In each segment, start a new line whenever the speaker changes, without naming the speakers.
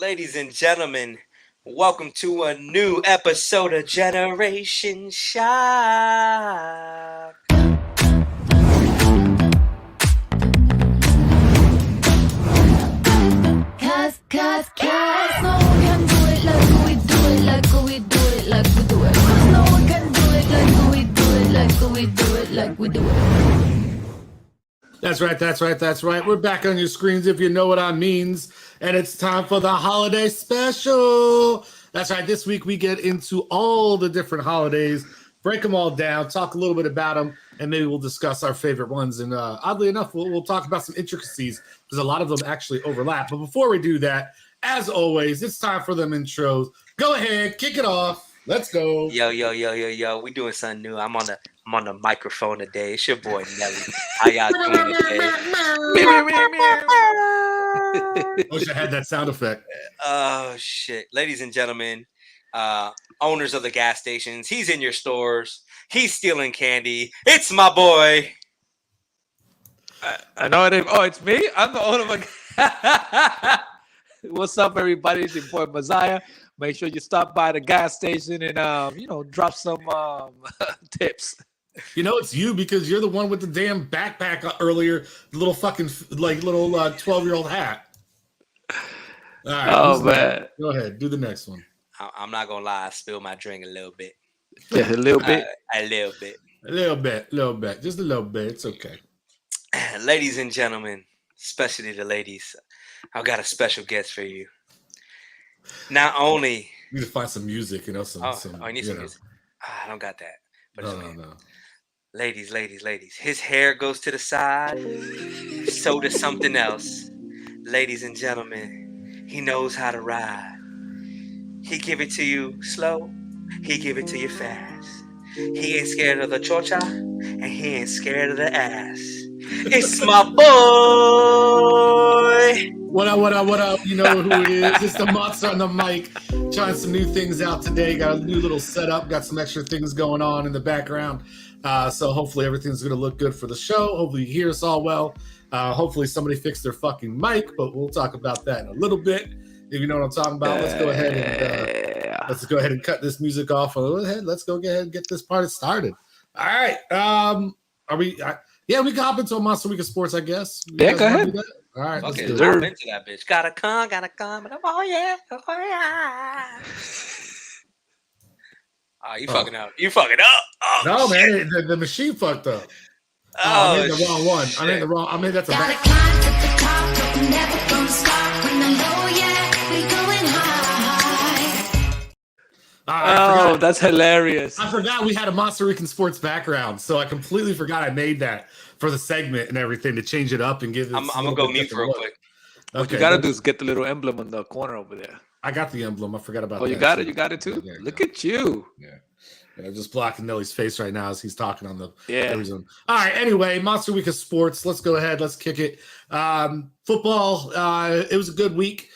Ladies and gentlemen, welcome to a new episode of Generation Shock.
Cause, no one can do it like we do it, like we do it, like we do it. Cause no one can do it like we do it, like we do it, like we do it.
That's right. We're back on your screens if you know what I means. And it's time for the holiday special. That's right. This week we get into all the different holidays, break them all down, talk a little bit about them, and maybe we'll discuss our favorite ones. And oddly enough, we'll talk about some intricacies because a lot of them actually overlap. But before we do that, as always, it's time for them intros. Go ahead, kick it off. Let's go.
Yo. We doing something new. I'm on the microphone today. It's your boy Nelly. How y'all doing today?
Wish I had that sound effect.
Oh shit. Ladies and gentlemen, owners of the gas stations, he's in your stores, he's stealing candy. It's my boy.
I know it. Oh, it's me. I'm the owner of a. What's up, everybody? It's your boy Messiah. Make sure you stop by the gas station and drop some tips.
You know it's you because you're the one with the damn backpack earlier, the little fucking 12-year-old hat. All right.
Oh man.
Go ahead, do the next one.
I'm not gonna lie, I spilled my drink a little bit.
Yeah, a little bit.
A little bit.
Just a little bit. It's okay.
Ladies and gentlemen, especially the ladies, I've got a special guest for you. Not only
you need to find some music,
you need some music. I don't got that. But
no.
Ladies. His hair goes to the side. So does something else. Ladies and gentlemen, he knows how to ride. He give it to you slow. He give it to you fast. He ain't scared of the chocha, and he ain't scared of the ass. It's my boy.
What up? You know who it is. It's the monster on the mic. Trying some new things out today. Got a new little setup. Got some extra things going on in the background. So hopefully everything's going to look good for the show. Hopefully you hear us all well. Hopefully somebody fixed their fucking mic, but we'll talk about that in a little bit. If you know what I'm talking about, let's go ahead and cut this music off a little bit. Let's go ahead and get this party started. All right. We can hop into a Monster Week of Sports, I guess.
Yeah, go ahead.
All right, let's
okay,
do
hop into that bitch. Gotta come. Oh yeah. Oh, you fucking up. Oh,
no,
shit.
Man, the machine fucked up.
Oh,
I made the wrong one.
Shit.
I made that's a
Gotta climb to the top, but we're never gonna stop. When the low, we going high.
That's hilarious.
I forgot we had a Monster Week in Sports background, so I completely forgot I made that for the segment and everything to change it up and give it.
I'm gonna go mute real quick.
What you gotta do is get the little emblem in the corner over there.
I got the emblem. I forgot about that.
Oh, you got it? You got it too? Look at you.
Yeah. I'm just blocking Nelly's face right now as he's talking on the
Zone.
All right. Anyway, Monster Week of Sports. Let's go ahead. Let's kick it. Football. It was a good week.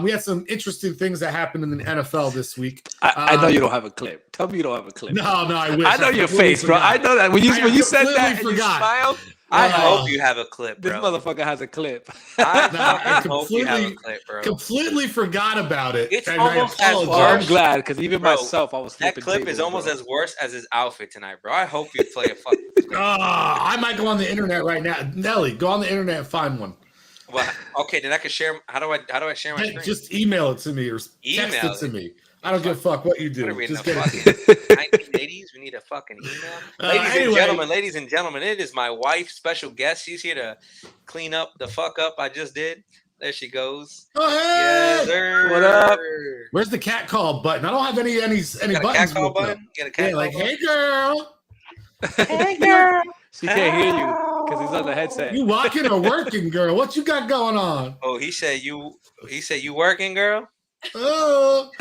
We had some interesting things that happened in the NFL this week.
I know you don't have a clip. Tell me you don't have a clip.
No, I wish.
I know your face, bro. I know that when you said that and you smiled.
I hope you have a clip, bro.
This motherfucker has a clip.
I hope you have a clip, bro.
Completely forgot about it.
It's almost as worse.
I'm glad because even myself, I was.
That clip is almost as worse as his outfit tonight, bro. I hope you play a fucking.
I might go on the internet right now. Nelly, go on the internet and find one.
Well, okay, then I can share. How do I share my screen?
Just email it to me or text it to me. I don't give a fuck what you do. Just get it.
1980s, we need a fucking email. Ladies and gentlemen, it is my wife, special guest. She's here to clean up the fuck up I just did. There she goes.
Oh, hey!
Yes, sir.
What up?
Where's the cat call button? I don't have any buttons.
Cat call button? Get a cat call button?
Hey girl.
Hey girl. She can't hear you because he's on the headset.
You walking or working, girl? What you got going on?
Oh, he said you working, girl?
Oh.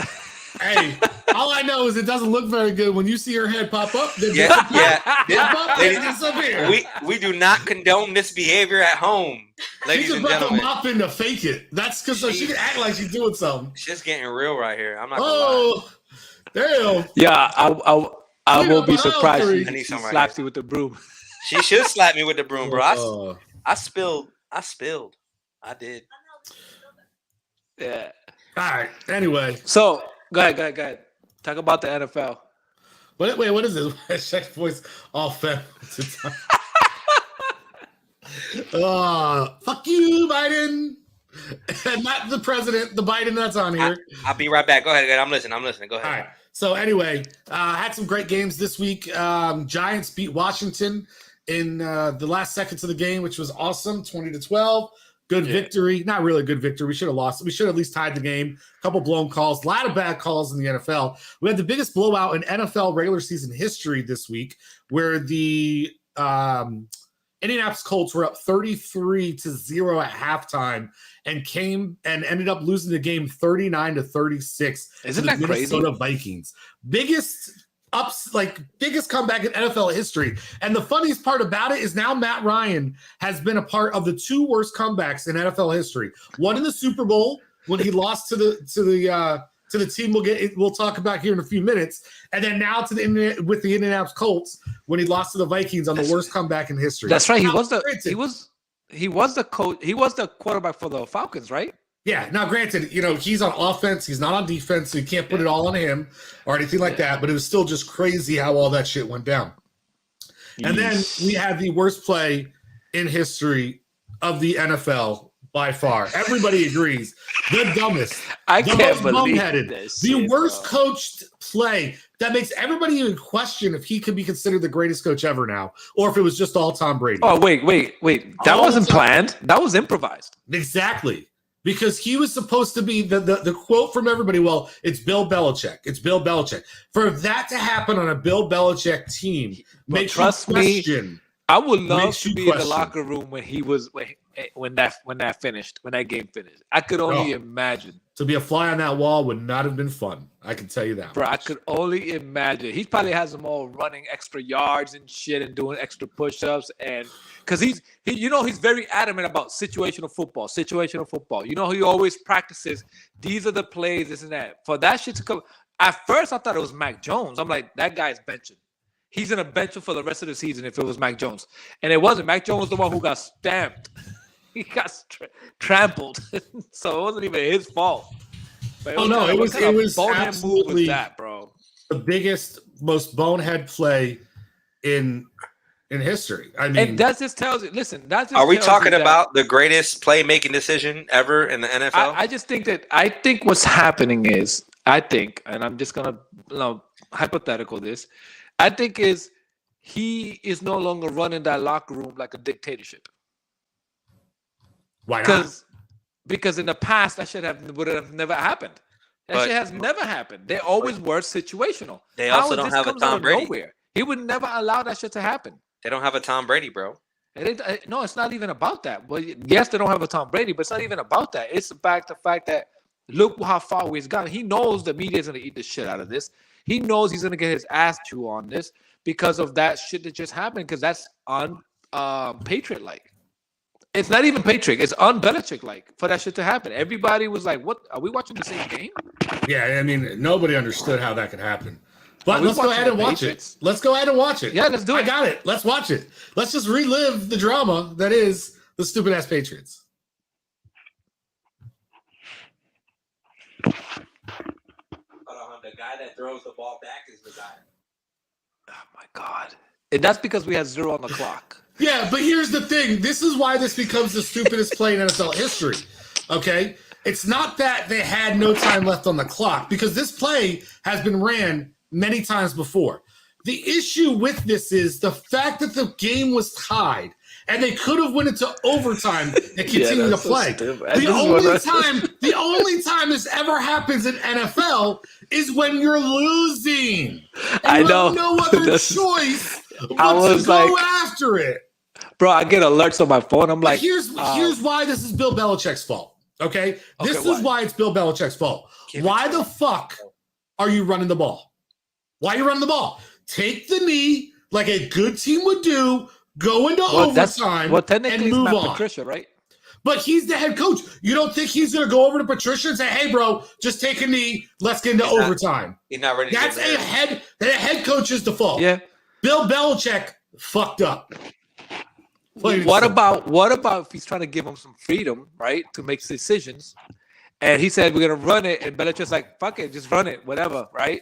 Hey, all I know is it doesn't look very good when you see her head pop up.
Disappear. We do not condone this behavior at home, ladies and gentlemen.
She's about to mop in to fake it. That's because she can act like she's doing something.
Shit's getting real right here. I'm not gonna lie.
Damn.
Yeah, I won't be surprised if she slaps you with the broom.
She should slap me with the broom, bro. I spilled. I did.
Yeah.
All right. Anyway,
So go ahead. Talk about the NFL.
wait, what is this? Check voice all fat. Fuck you, Biden. Not the president, the Biden that's on here.
I'll be right back. Go ahead. I'm listening. Go ahead.
All right. So anyway, had some great games this week. Giants beat Washington in the last seconds of the game, which was awesome, 20-12. Good victory. Not really a good victory. We should have lost. We should have at least tied the game. A couple blown calls. A lot of bad calls in the NFL. We had the biggest blowout in NFL regular season history this week, where the Indianapolis Colts were up 33-0 at halftime and came and ended up losing the game 39-36
Isn't
to the
that crazy?
Minnesota Vikings. Biggest comeback in NFL history. And the funniest part about it is now Matt Ryan has been a part of the two worst comebacks in NFL history. One in the Super Bowl when he lost to the team we'll talk about here in a few minutes, and then now with the Indianapolis Colts when he lost to the Vikings on the worst comeback in history.
That's right. He
Now,
was the coach. He was the quarterback for the Falcons, right?
Yeah. Now, granted, he's on offense. He's not on defense, so you can't put it all on him or anything like that. But it was still just crazy how all that shit went down. And then we had the worst play in history of the NFL by far. Everybody agrees. The dumbest.
I
the
can't
most
believe
boneheaded,
this.
the worst coached play that makes everybody even question if he could be considered the greatest coach ever now, or if it was just all Tom Brady.
Oh, wait. That wasn't planned. That was improvised.
Exactly. Because he was supposed to be the quote from everybody, well, it's Bill Belichick. It's Bill Belichick. For that to happen on a Bill Belichick team makes you question.
I would love to be in the locker room when that game finished. I could only imagine.
To be a fly on that wall would not have been fun. I can tell you that.
Bro, I could only imagine. He probably has them all running extra yards and shit and doing extra push-ups, and because he's very adamant about situational football. He always practices. These are the plays, this and that. For that shit to come. At first, I thought it was Mac Jones. I'm like, that guy's benching. He's going to bench him for the rest of the season if it was Mac Jones. And it wasn't. Mac Jones was the one who got stamped. He got trampled. So it wasn't even his fault.
It was
bonehead
absolutely
move was that, bro.
The biggest, most bonehead play in history. I mean,
and that just tells you, listen,
are we talking about the greatest playmaking decision ever in the NFL?
I think what's happening is, and I'm just going to hypothetical this, I think is he is no longer running that locker room like a dictatorship.
Why not?
Because in the past that would have never happened. That shit has never happened. They always were situational.
They also don't have a Tom Brady.
Nowhere. He would never allow that shit to happen.
They don't have a Tom Brady, bro.
No, it's not even about that. Well, yes, they don't have a Tom Brady, but it's not even about that. It's about the fact that look how far he's gone. He knows the media is going to eat the shit out of this. He knows he's going to get his ass chewed on this because of that shit that just happened, because that's un-Patriot-like. It's not even Patriot. It's un-Belichick-like for that shit to happen. Everybody was like, what? Are we watching the same game?
Yeah, I mean, nobody understood how that could happen. But let's go ahead and watch it. Let's go ahead and watch it.
Yeah, let's do it.
I got it. Let's watch it. Let's just relive the drama that is the stupid-ass Patriots.
The guy that throws the ball back is the guy.
Oh, my God. And that's because we had 0 on the clock.
Yeah, but here's the thing. This is why this becomes the stupidest play in NFL history, okay? It's not that they had no time left on the clock, because this play has been ran many times before. The issue with this is the fact that the game was tied and they could have went into overtime and continued to play. The only time this ever happens in NFL is when you're losing. And
I know.
You have no other choice but to go after it.
Bro, I get alerts on my phone. I'm like,
here's why this is Bill Belichick's fault. Okay? This is why it's Bill Belichick's fault. Why the fuck are you running the ball? Why are you running the ball? Take the knee like a good team would do, go into overtime, and move on.
Patricia, right?
But he's the head coach. You don't think he's going to go over to Patricia and say, hey, bro, just take a knee. Let's get into overtime.
He's not ready to
That's a head coach's default.
Yeah.
Bill Belichick fucked up.
What about if he's trying to give him some freedom, right, to make decisions, And he said, we're going to run it. And Belichick's like, fuck it, just run it, whatever, right?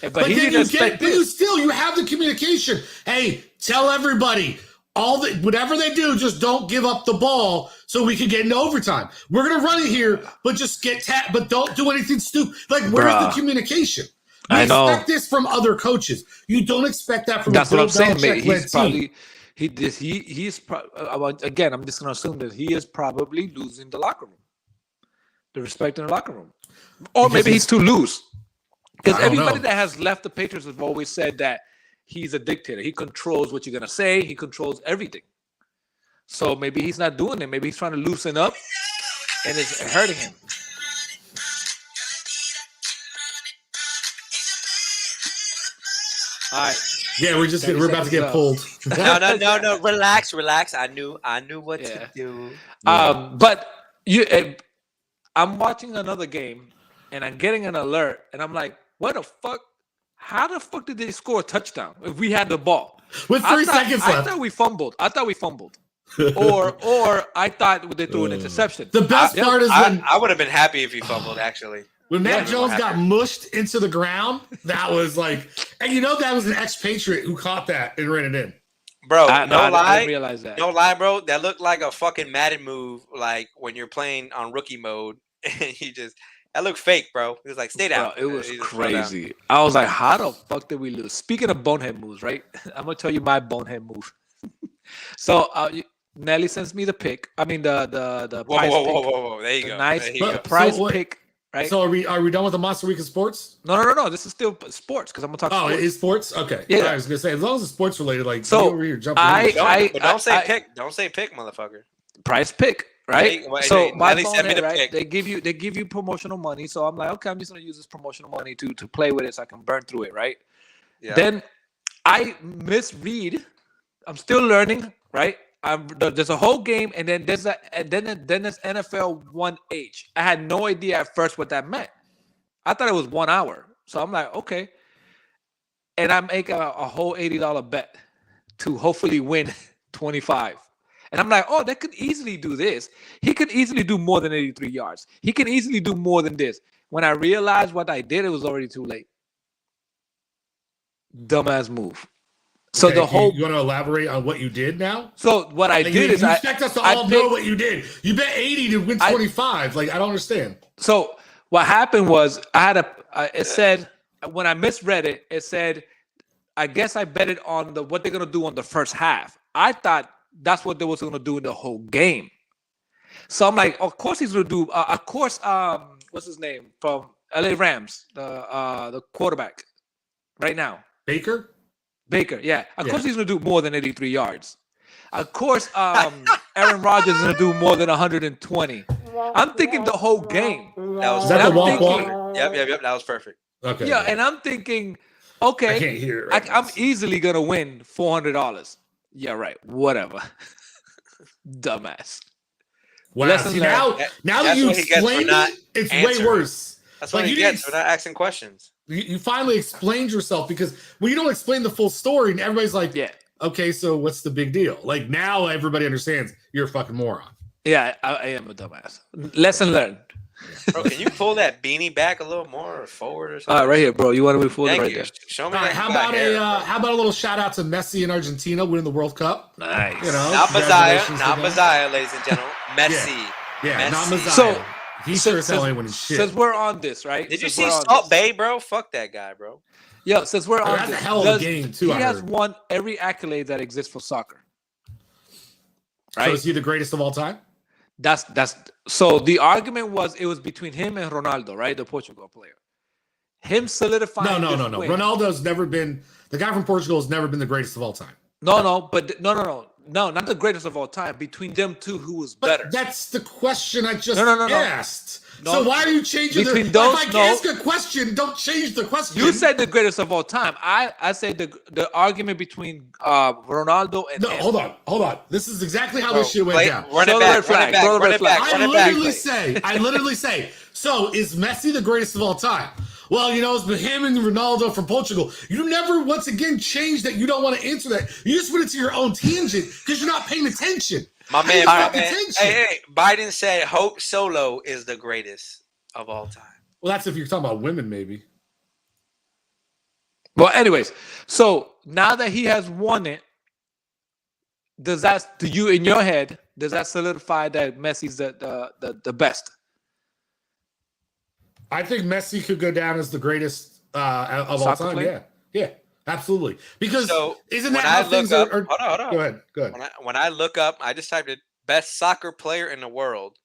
But he didn't expect this.
You have the communication. Hey, tell everybody, whatever they do, just don't give up the ball so we can get into overtime. We're going to run it here, but just but don't do anything stupid. Like, where's the communication? We expect this from other coaches. You don't expect that from
That's what I'm saying, mate.
He's probably...
Again, I'm just going to assume that he is probably losing the locker room. The respect in the locker room. Or maybe he's too loose. Because everybody that has left the Patriots have always said that he's a dictator. He controls what you're going to say. He controls everything. So maybe he's not doing it. Maybe he's trying to loosen up and it's hurting him. All right.
Yeah, we're about to get pulled.
No. Relax. I knew what to do.
But I'm watching another game and I'm getting an alert and I'm like, what the fuck? How the fuck did they score a touchdown if we had the ball?
With 3 seconds left.
I thought we fumbled. or I thought they threw an interception.
The best part is when
I would have been happy if he fumbled, actually.
When Matt Jones got mushed into the ground, that was like, and that was an expatriate who caught that and ran it in.
Bro,
I didn't realize that.
No lie, bro. That looked like a fucking Madden move, like when you're playing on rookie mode, and that looked fake, bro. It was like, stay down.
Bro, it was crazy. I was like, how the fuck did we lose? Speaking of bonehead moves, right? I'm gonna tell you my bonehead move. So Nelly sends me the pick. I mean the prize pick.
Whoa. There you go.
Nice prize pick. Right?
So are we done with the Monster Week of sports?
No. This is still sports because I'm gonna talk.
Oh,
sports.
it is sports. Okay.
Yeah.
I was gonna say as long as it's sports related, like
so
over here jumping.
Don't say pick. Don't say pick, motherfucker.
Prize pick, right? So my
Nelly sent me the
right?
pick.
They give you promotional money. So I'm like, okay, I'm just gonna use this promotional money to play with it so I can burn through it, right? Yeah. Then I misread. I'm still learning, right? There's a whole game, and then there's NFL 1H. I had no idea at first what that meant. I thought it was 1 hour. So I'm like, okay. And I make a whole $80 bet to hopefully win 25. And I'm like, oh, they could easily do this. He could easily do more than 83 yards. He can easily do more than this. When I realized what I did, it was already too late. Dumbass move. So
you want to elaborate on what you did now?
So what I did is
you expect us to all know what you did. You bet 80 to win 25. I don't understand.
So what happened was it said when I misread it, it said, I guess I bet it on what they're gonna do on the first half. I thought that's what they was gonna do in the whole game. So I'm like, of course he's gonna do. Of course, what's his name from LA Rams, the quarterback, right now, Baker, yeah. Of course he's going to do more than 83 yards. Of course, Aaron Rodgers is going to do more than 120. I'm thinking the whole game.
Is that the walk?
Yep. That was perfect.
Okay. Yeah, and I'm thinking, okay,
I can't hear it.
I'm easily going to win $400. Yeah, right. Whatever. Dumbass.
Wow. See, now that you explained it, it's way worse.
That's what he gets for not asking questions.
You finally explained yourself, because when you don't explain the full story and everybody's like, yeah, okay, so what's the big deal? Like, now everybody understands you're a fucking moron.
Yeah, I am a dumbass. Lesson learned.
Bro, can you pull that beanie back a little more or forward or something?
Right here, bro. You want to move forward right there?
Show me.
All right, how about a little shout out to Messi in Argentina winning the World Cup?
Nice.
Not Messiah, ladies and gentlemen. Messi.
Yeah, not Messiah.
So
he sure as hell ain't winning shit.
Since we're on this, right?
Did you see Salt Bay, bro? Fuck that guy, bro.
Yo, since we're on
that's
this,
a hell of a game too.
He has won every accolade that exists for soccer. Right?
So is he the greatest of all time?
That's so the argument was it was between him and Ronaldo, right? The Portugal player. Him solidifying.
No. Ronaldo's never been the guy from Portugal has never been the greatest of all time.
No, not the greatest of all time. Between them two, who was better?
That's the question I just asked. No. So why are you changing
between those?
If I ask a question, don't change the question.
You said the greatest of all time. I said the argument between Ronaldo and
no.
him.
Hold on. This is exactly how this shit went down.
Run it back.
I literally say. So is Messi the greatest of all time? Well, it's been him and Ronaldo from Portugal. You never once again changed that. You don't want to answer that. You just went into your own tangent because you're not paying attention.
My man. Hey, Biden said Hope Solo is the greatest. of all time.
Well, that's if you're talking about women, maybe.
Well, anyways, so now that he has won it, does that do you in your head? Does that solidify that Messi's the best?
I think Messi could go down as the greatest of all
Soccer
time.
player?
Yeah, absolutely. Because
So
isn't
when
that
I
how things
look up,
are?
hold on.
Go ahead.
When I look up, I just typed in best soccer player in the world,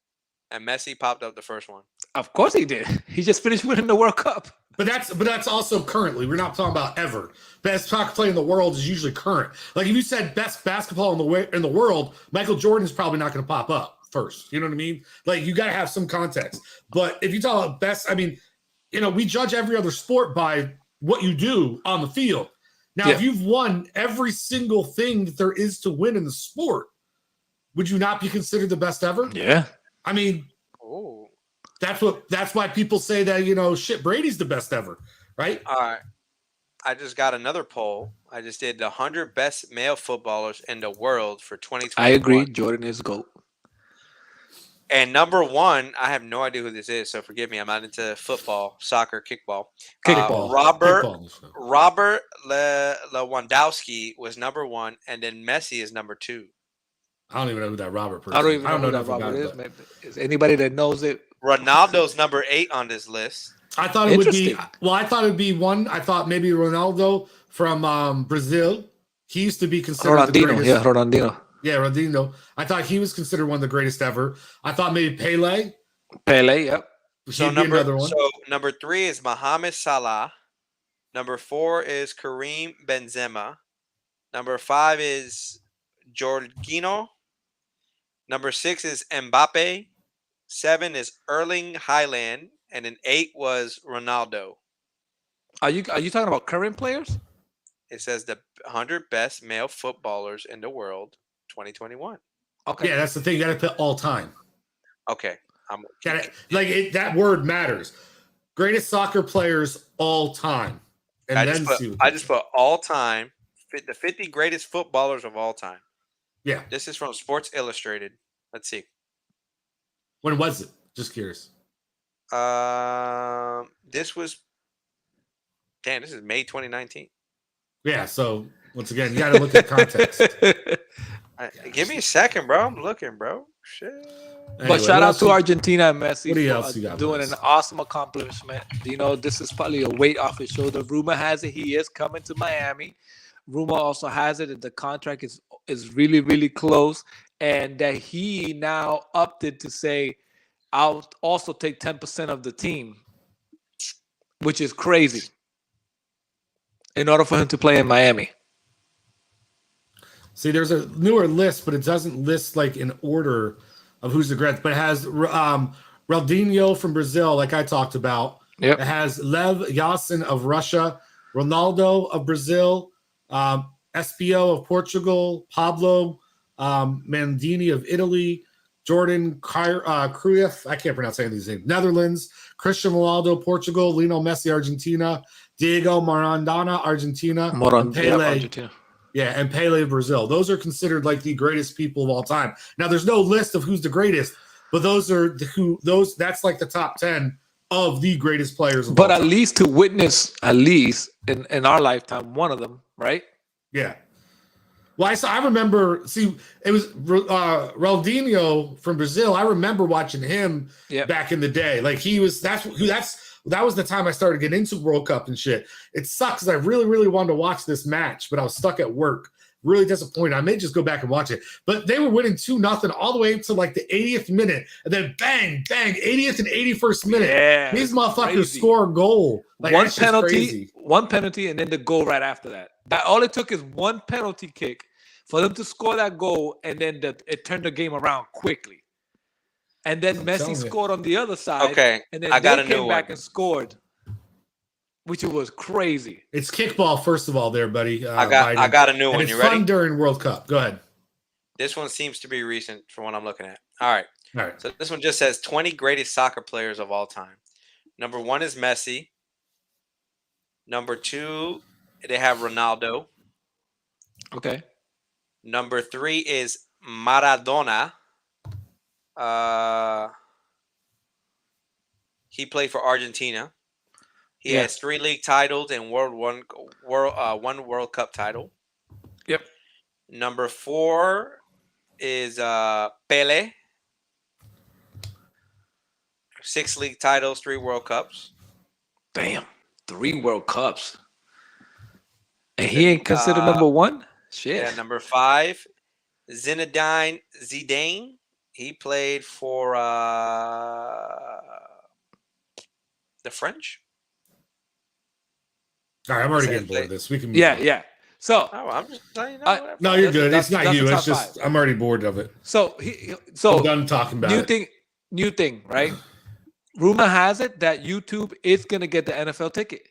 and Messi popped up the first one.
Of course he did. He just finished winning the World Cup.
But that's also currently. We're not talking about ever. Best soccer player in the world is usually current. Like if you said best basketball in the world, Michael Jordan is probably not going to pop up first. You know what I mean? Like you got to have some context. But if you talk about best, I mean, we judge every other sport by what you do on the field. Now, if you've won every single thing that there is to win in the sport, would you not be considered the best ever?
Yeah.
I mean,
Oh,
that's why people say that, shit, Brady's the best ever, right?
all right. I just got another poll. I just did the 100 best male footballers in the world for 2021.
I agree. Jordan is GOAT.
And number one, I have no idea who this is, so forgive me. I'm not into football, soccer, kickball.
Kickball.
Robert Lewandowski was number one, and then Messi is number two.
I don't even know who that Robert person
I don't
is.
even know who that
nothing
Robert
about
is.
it,
Maybe, is anybody that knows it?
Ronaldo's number 8 on this list.
I thought it would be.
Interesting.
Well, I thought it'd be one. I thought maybe Ronaldo from Brazil. He used to be considered the greatest.
Yeah, Ronaldinho.
Yeah, Ronaldinho. I thought he was considered one of the greatest ever. I thought maybe Pele.
Pele, yep.
So
He'd be another one.
So number 3 is Mohamed Salah. Number 4 is Karim Benzema. Number 5 is Jorginho. Number 6 is Mbappe. 7 is Erling Haaland, and then 8 was Ronaldo.
Are you talking about current players?
It says the 100 best male footballers in the world, 2021.
Okay.
Yeah, that's the thing. You got to put all time.
Okay,
That word matters. Greatest soccer players all time, and
I
then
just put all time. The 50 greatest footballers of all time.
Yeah.
This is from Sports Illustrated. Let's see.
When was it? Just curious.
This was. Damn, this is May 2019.
Yeah. So once again, you got to look at context.
Give me a second, bro. I'm looking, bro. Shit.
Anyway,
But shout out to Argentina and Messi
what else
for
you got,
doing
Wes?
an awesome accomplishment. This is probably a weight off his shoulder. Rumor has it he is coming to Miami. Rumor also has it that the contract is really, really close, and that he now opted to say, I'll also take 10% of the team, which is crazy, in order for him to play in Miami.
See, there's a newer list, but it doesn't list like in order of who's the greatest. But it has Ronaldinho from Brazil, like I talked about.
Yep.
It has Lev Yashin of Russia, Ronaldo of Brazil, SPO of Portugal, Pablo Maldini of Italy, Jordan Cruyff, I can't pronounce any of these names, Netherlands, Cristiano Ronaldo, Portugal, Lionel Messi, Argentina, Diego Maradona, Argentina, and Pele.
Argentina.
Yeah, and Pele, Brazil. Those are considered like the greatest people of all time. Now, there's no list of who's the greatest, but those are that's like the top 10 of the greatest players of all
But
time.
at least to witness, in our lifetime, one of them, right?
Yeah. Well, I remember. See, it was Ronaldinho from Brazil. I remember watching him back in the day. Like that was the time I started getting into World Cup and shit. It sucks because I really, really wanted to watch this match, but I was stuck at work. Really disappointed. I may just go back and watch it. But they were winning 2-0 all the way to like the 80th minute, and then bang, 80th and 81st minute.
Yeah,
these motherfuckers
crazy.
score a goal. Like
one
that's just crazy.
penalty, and then the goal right after that. All it took is one penalty kick for them to score that goal, and then it turned the game around quickly. And then Messi scored on the other side.
Okay,
and then
I got
they
a new
came back
one.
and scored, which was crazy.
It's kickball, first of all, there, buddy.
I got a new one.
It's
You ready?
fun during World Cup. Go ahead.
This one seems to be recent from what I'm looking at. All right.
All right.
So this one just says 20 greatest soccer players of all time. Number 1 is Messi. Number 2, they have Ronaldo.
Okay.
Number 3 is Maradona. He played for Argentina. He
Yeah.
has 3 league titles and one World Cup title.
Yep.
Number 4 is Pele. 6 league titles, 3 World Cups.
Damn. 3 World Cups. And he ain't considered number 1? Shit.
Yeah, number 5, Zinedine Zidane. He played for the French.
All right, I'm already
Say
getting bored
play.
of this. We can move
Yeah,
on.
yeah. So
Oh, I'm just saying.
I-
No, you're good.
That's-
It's not
that's
you.
the
It's
top
just
5.
I'm already bored of it.
So
I'm done talking about it.
new thing, right? Rumor has it that YouTube is gonna get the NFL ticket.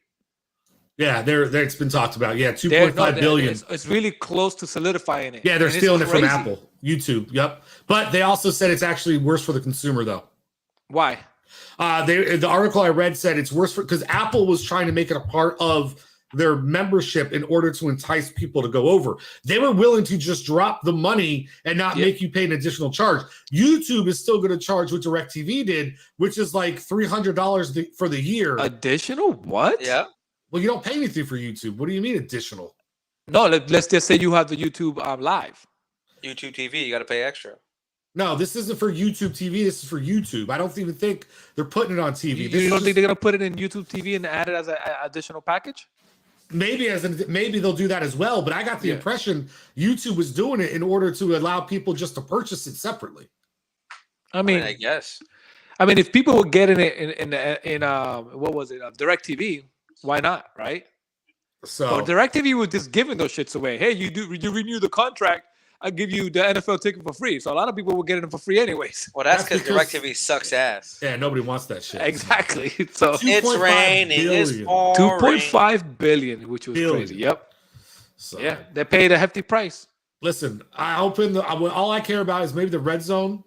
Yeah, it's been talked about. Yeah,
They're-
2.5
no,
billion.
It's really close to solidifying it.
Yeah, they're
And it's
stealing it from
crazy.
Apple, YouTube. Yep. But they also said it's actually worse for the consumer, though.
Why?
The article I read said it's worse because Apple was trying to make it a part of their membership in order to entice people to go over. They were willing to just drop the money and not make you pay an additional charge. YouTube is still going to charge what DirecTV did, which is like $300 for the year.
Additional? What?
Yeah.
Well, you don't pay anything for YouTube. What do you mean additional?
No, let's just say you have the YouTube live.
YouTube TV, you got to pay extra.
No, this isn't for YouTube TV. This is for YouTube. I don't even think they're putting it on TV.
You don't think they're gonna put it in YouTube TV and add it as an additional package?
Maybe they'll do that as well. But I got the impression YouTube was doing it in order to allow people just to purchase it separately.
I mean,
I guess.
I mean, if people were getting it in what was it, DirecTV, why not, right?
So
But DirecTV was just giving those shits away. Hey, you renew the contract, I'll give you the NFL ticket for free. So a lot of people were getting it for free anyways.
Well, that's
That's
because DirecTV sucks ass.
Yeah, nobody wants that shit.
Exactly. So
It's raining. It's
billion.
pouring.
2.5 billion, which was
Billion.
crazy. Yep.
So,
Yeah, they paid a hefty price.
listen, all I care about is maybe the red zone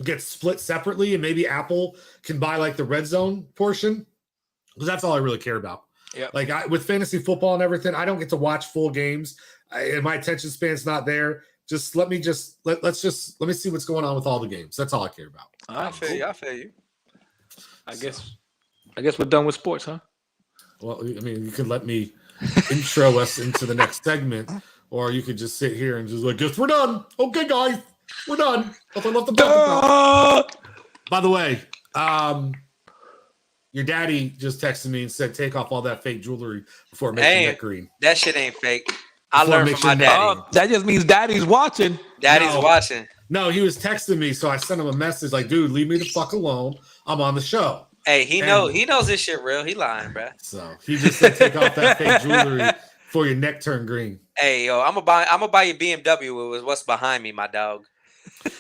gets split separately, and maybe Apple can buy like the red zone portion, because that's all I really care about.
Yeah.
Like with fantasy football and everything, I don't get to watch full games, and my attention span's not there. Just let me see what's going on with all the games. That's all I care about.
All
I
right,
feel
cool.
you. I feel you.
I guess we're done with sports, huh?
Well, I mean, you could let me intro us into the next segment, or you could just sit here and just like, guess we're done. Okay, guys, we're done. Nothing left to talk about. By the way, your daddy just texted me and said, take off all that fake jewelry before making that green.
That shit ain't fake. I
Before
learned from my
mixing that
daddy.
That just means daddy's watching.
Daddy's
No.
watching.
No, he was texting me, so I sent him a message like, dude, leave me the fuck alone. I'm on the show.
Hey, he
And-
knows this shit real. He lying, bruh.
So he just said, take off that fake jewelry before your neck turn green.
Hey, yo, I'm gonna buy you BMW with what's behind me, my dog.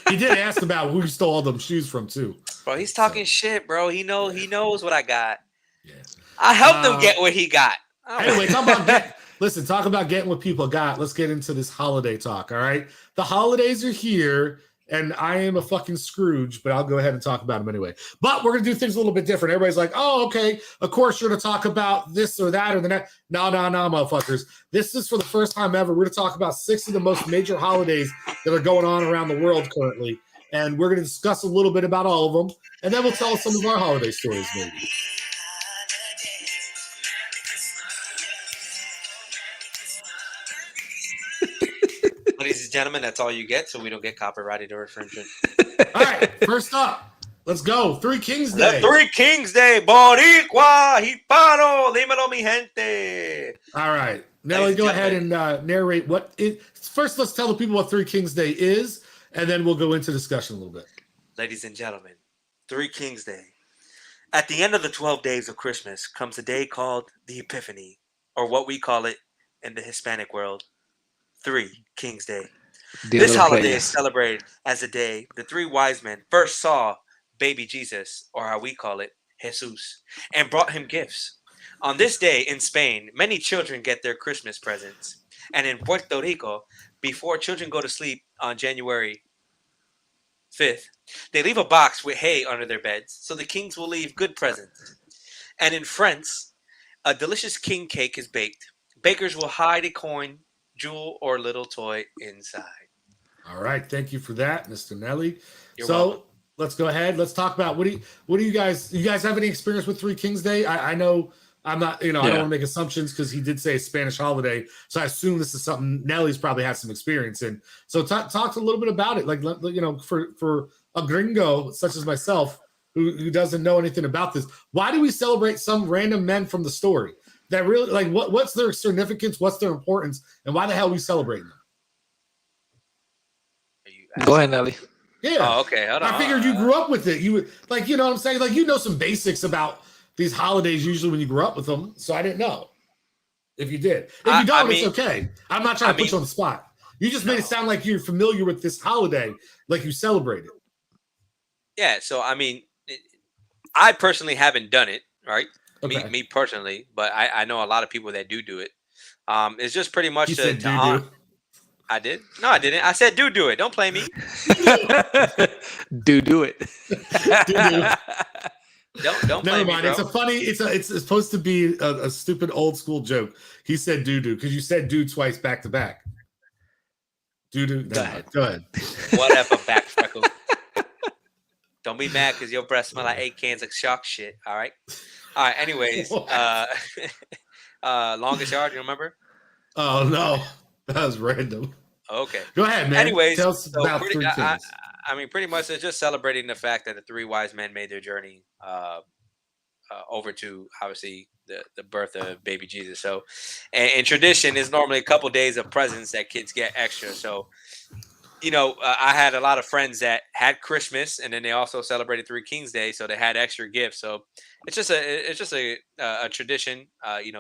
He did ask about who you stole all them shoes from too.
Bro, he's talking shit, bro. He knows what I got.
Yeah.
I helped him get what he got.
Anyway, talk about getting what people got. Let's get into this holiday talk. All right. The holidays are here, and I am a fucking Scrooge, but I'll go ahead and talk about them anyway. But we're gonna do things a little bit different. Everybody's like, oh, okay, of course you're gonna talk about this or that or the next. No, motherfuckers. This is for the first time ever. We're gonna talk about 6 of the most major holidays that are going on around the world currently. And we're gonna discuss a little bit about all of them, and then we'll tell some of our holiday stories, maybe.
Ladies and gentlemen, that's all you get, so we don't get copyrighted or infringement.
All right, first up, let's go. Three Kings Day.
The Three Kings Day, Boricua, Hispano, dímelo mi gente.
All right, Nelly,
Ladies
go
and
ahead and narrate what it. First, let's tell the people what Three Kings Day is, and then we'll go into discussion a little bit.
Ladies and gentlemen, Three Kings Day. At the end of the 12 days of Christmas comes a day called the Epiphany, or what we call it in the Hispanic world, Three Kings Day. This holiday is celebrated as the day the 3 wise men first saw baby Jesus, or how we call it, Jesus, and brought him gifts. On this day in Spain, many children get their Christmas presents. And in Puerto Rico, before children go to sleep on January 5th, they leave a box with hay under their beds so the kings will leave good presents. And in France, a delicious king cake is baked. Bakers will hide a coin, jewel, or little toy inside.
All right, thank you for that, Mr. Nelly.
You're
so
welcome.
let's go ahead. Let's talk about what do you guys have any experience with Three Kings Day? I know I'm not, I don't want to make assumptions because he did say a Spanish holiday. So I assume this is something Nelly's probably had some experience in. So talk a little bit about it. Like, for a gringo such as myself who doesn't know anything about this, why do we celebrate some random men from the story that really, like, what's their significance? What's their importance? And why the hell are we celebrating them?
Go ahead, Nelly.
Yeah.
Oh, okay. Hold on.
I figured you grew up with it. You would, like, you know what I'm saying? Like, you know some basics about these holidays usually when you grew up with them. So I didn't know if you did. If you don't, it's okay. I'm not trying to put you on the spot. You just made it sound like you're familiar with this holiday, like you celebrate it.
Yeah. So, I mean, I personally haven't done it, right?
Okay.
Me personally, but I know a lot of people that do it. It's just pretty much
You said
to I did? No, I didn't. I said do it. Don't play me.
do it.
Don't play
Never
me,
mind.
bro.
It's a funny. It's supposed to be a stupid old school joke. He said doo because you said doo twice back to back. Doo. Go ahead.
Whatever, back freckle. Don't be mad because your breath smell like 8 cans of shock shit. All right. Anyways, longest yard. You remember?
Oh no, that was random.
Okay.
Go ahead, man.
Anyways,
tell us about Three Kings.
I mean, pretty much it's just celebrating the fact that the 3 wise men made their journey over to, obviously, the birth of baby Jesus. So, and tradition is normally a couple days of presents that kids get extra. So, I had a lot of friends that had Christmas, and then they also celebrated Three Kings Day, so they had extra gifts. So it's just a tradition,